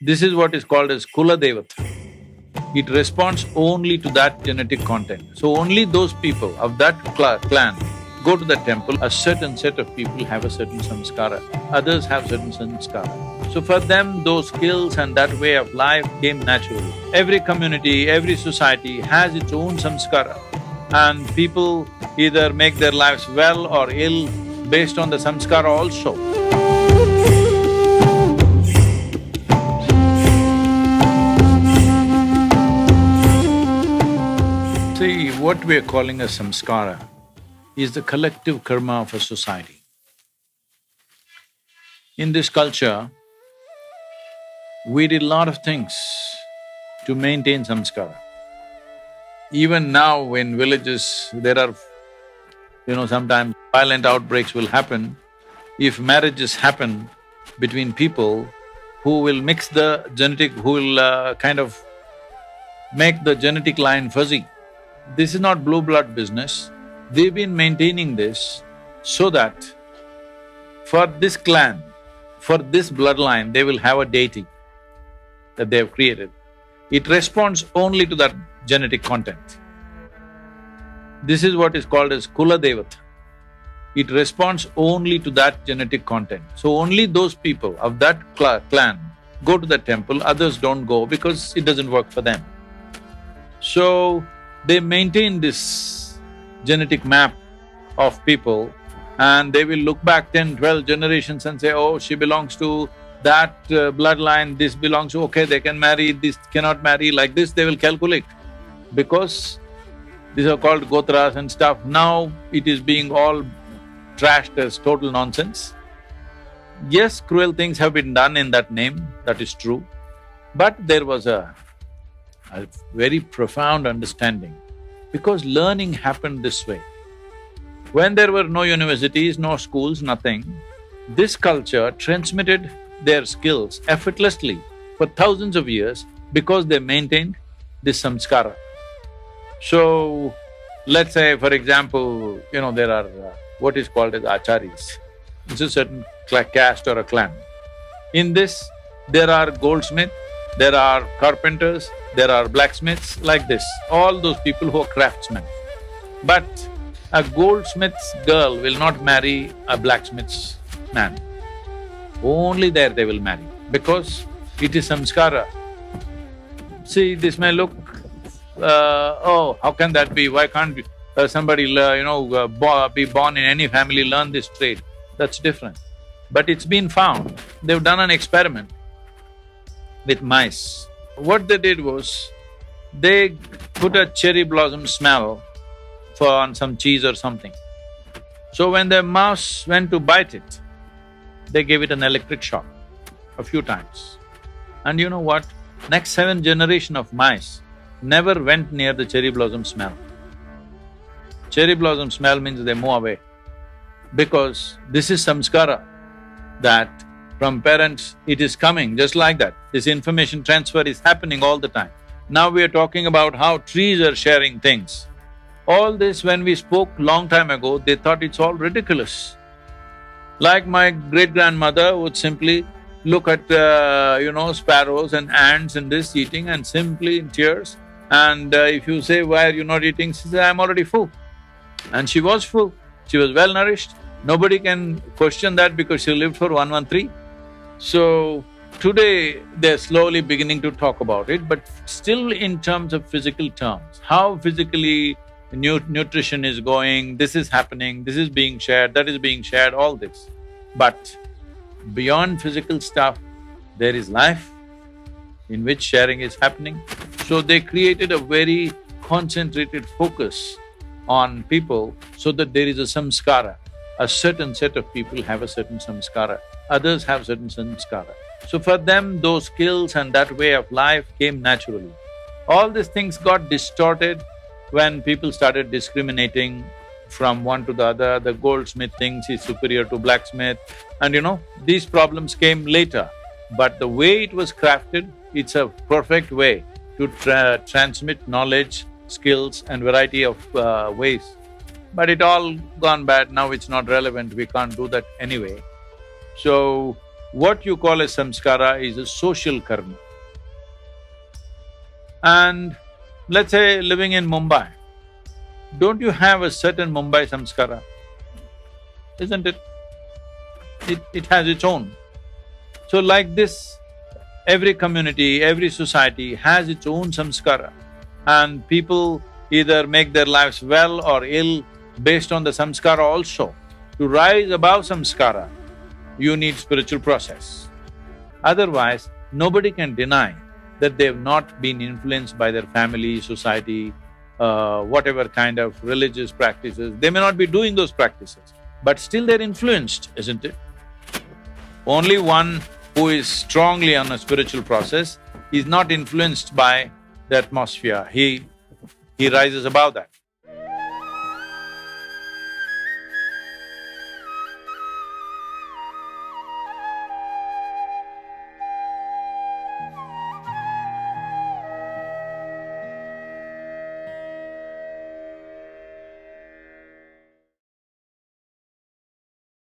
This is what is called as Kula Devata. It responds only to that genetic content. So only those people of that clan go to the temple. A certain set of people have a certain samskara, others have certain samskara. So for them, those skills and that way of life came naturally. Every community, every society has its own samskara, and people either make their lives well or ill based on the samskara also. See, what we are calling a samskara is the collective karma of a society. In this culture, we did a lot of things to maintain samskara. Even now in villages, there are, sometimes violent outbreaks will happen. If marriages happen between people who will mix the genetic… who will kind of make the genetic line fuzzy, this is not blue blood business. They've been maintaining this so that for this clan, for this bloodline, they will have a deity that they have created. It responds only to that genetic content. This is what is called as Kula Devata. It responds only to that genetic content. So only those people of that clan go to the temple, others don't go because it doesn't work for them. So they maintain this genetic map of people, and they will look back 10, 12 generations and say, oh, she belongs to that bloodline, this belongs to… okay, they can marry, this cannot marry, like this they will calculate. Because these are called gotras and stuff, now it is being all trashed as total nonsense. Yes, cruel things have been done in that name, that is true, but there was a very profound understanding, because learning happened this way. When there were no universities, no schools, nothing, this culture transmitted their skills effortlessly for thousands of years because they maintained this samskara. So, let's say for example, there are what is called as acharyas. It's a certain caste or a clan. In this, there are goldsmiths, there are carpenters, there are blacksmiths, like this, all those people who are craftsmen. But a goldsmith's girl will not marry a blacksmith's man. Only there they will marry, because it is samskara. See, this may look, oh, how can that be? Why can't somebody be born in any family, learn this trade? That's different. But it's been found, they've done an experiment with mice. What they did was, they put a cherry blossom smell on some cheese or something. So when the mouse went to bite it, they gave it an electric shock a few times. And you know what? Next 7 generations of mice never went near the cherry blossom smell. Cherry blossom smell means they move away, because this is samskara, that from parents it is coming just like that. This information transfer is happening all the time. Now we are talking about how trees are sharing things. All this, when we spoke long time ago, they thought it's all ridiculous. Like my great-grandmother would simply look at, sparrows and ants and this eating, and simply in tears, and if you say, why are you not eating? She says, I'm already full. And she was full, she was well nourished. Nobody can question that because she lived for 113. So, today they're slowly beginning to talk about it, but still in terms of physical terms, how physically nutrition is going, this is happening, this is being shared, that is being shared, all this. But beyond physical stuff, there is life in which sharing is happening. So they created a very concentrated focus on people so that there is a samskara. A certain set of people have a certain samskara, others have certain samskara. So for them, those skills and that way of life came naturally. All these things got distorted when people started discriminating from one to the other. The goldsmith thinks he's superior to blacksmith, and these problems came later. But the way it was crafted, it's a perfect way to transmit knowledge, skills and variety of ways. But it all gone bad, now it's not relevant, we can't do that anyway. So, What you call a samskara is a social karma. And let's say living in Mumbai, don't you have a certain Mumbai samskara? Isn't it? It has its own. So like this, every community, every society has its own samskara, and people either make their lives well or ill based on the samskara also. To rise above samskara, you need spiritual process. Otherwise, nobody can deny that they've not been influenced by their family, society, whatever kind of religious practices. They may not be doing those practices, but still they're influenced, isn't it? Only one who is strongly on a spiritual process is not influenced by the atmosphere, he rises above that.